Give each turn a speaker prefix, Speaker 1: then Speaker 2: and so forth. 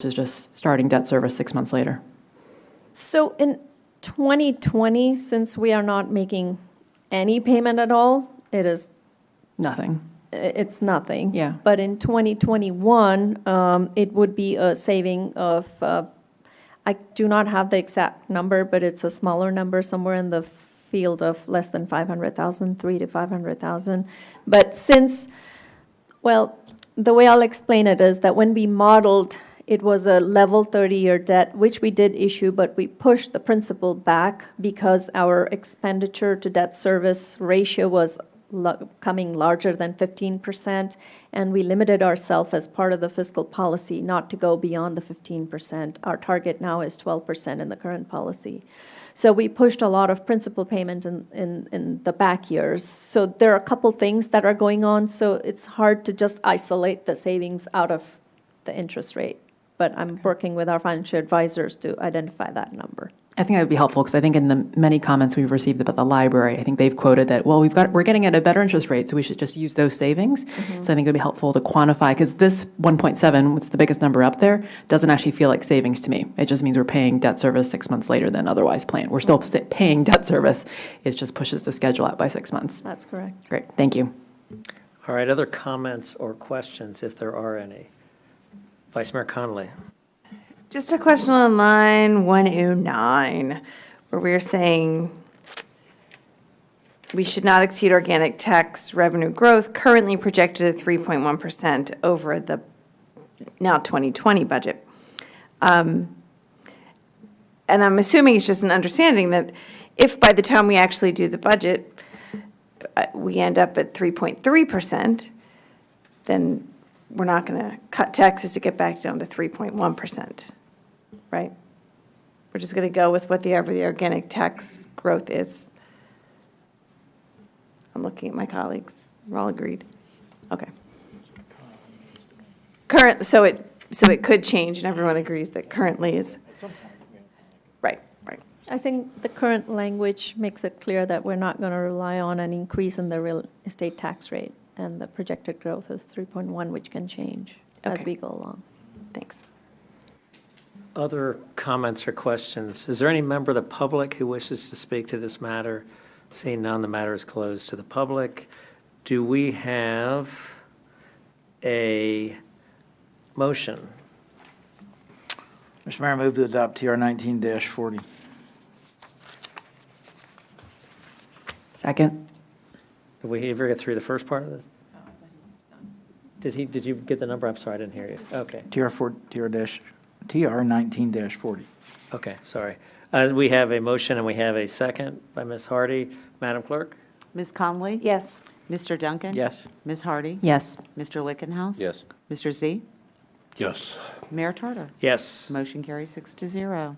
Speaker 1: is just starting debt service 6 months later.
Speaker 2: So in 2020, since we are not making any payment at all,
Speaker 1: Nothing.
Speaker 2: it's nothing.
Speaker 1: Yeah.
Speaker 2: But in 2021, it would be a saving of, I do not have the exact number, but it's a smaller number, somewhere in the field of less than 500,000, 3 to 500,000. But since, well, the way I'll explain it is that when we modeled, it was a level 30-year debt, which we did issue, but we pushed the principal back because our expenditure to debt service ratio was coming larger than 15%, and we limited ourselves as part of the fiscal policy not to go beyond the 15%. Our target now is 12% in the current policy. So we pushed a lot of principal payment in the back years. So there are a couple things that are going on, so it's hard to just isolate the savings out of the interest rate. But I'm working with our financial advisors to identify that number.
Speaker 1: I think that would be helpful because I think in the many comments we've received about the library, I think they've quoted that, well, we're getting at a better interest rate, so we should just use those savings. So I think it would be helpful to quantify, because this 1.7, what's the biggest number up there, doesn't actually feel like savings to me. It just means we're paying debt service 6 months later than otherwise planned. We're still paying debt service. It just pushes the schedule out by 6 months.
Speaker 2: That's correct.
Speaker 1: Great, thank you.
Speaker 3: All right, other comments or questions, if there are any? Vice Mayor Connolly.
Speaker 4: Just a question on line 109, where we're saying we should not exceed organic tax revenue growth currently projected at 3.1% over the now 2020 budget. And I'm assuming it's just an understanding that if by the time we actually do the budget, we end up at 3.3%, then we're not going to cut taxes to get back down to 3.1%, right? We're just going to go with what the organic tax growth is. I'm looking at my colleagues. We're all agreed. Okay. So it could change, and everyone agrees that currently is. Right.
Speaker 2: I think the current language makes it clear that we're not going to rely on an increase in the real estate tax rate, and the projected growth is 3.1, which can change as we go along.
Speaker 4: Thanks.
Speaker 3: Other comments or questions? Is there any member of the public who wishes to speak to this matter? Seeing none, the matter is closed to the public. Do we have a motion?
Speaker 5: Mr. Mayor, I move to adopt TR 19-40.
Speaker 1: Second.
Speaker 3: Did we ever get through the first part of this? Did you get the number? I'm sorry, I didn't hear you. Okay.
Speaker 5: TR 19-40.
Speaker 3: Okay, sorry. We have a motion and we have a second by Ms. Hardy. Madam Clerk?
Speaker 6: Ms. Conley?
Speaker 4: Yes.
Speaker 6: Mr. Duncan?
Speaker 5: Yes.
Speaker 6: Ms. Hardy?
Speaker 1: Yes.
Speaker 6: Mr. Lickenhouse?
Speaker 7: Yes.
Speaker 6: Mr. Z?
Speaker 7: Yes.
Speaker 6: Mayor Tarter?
Speaker 3: Yes.
Speaker 6: Motion carries 6-0.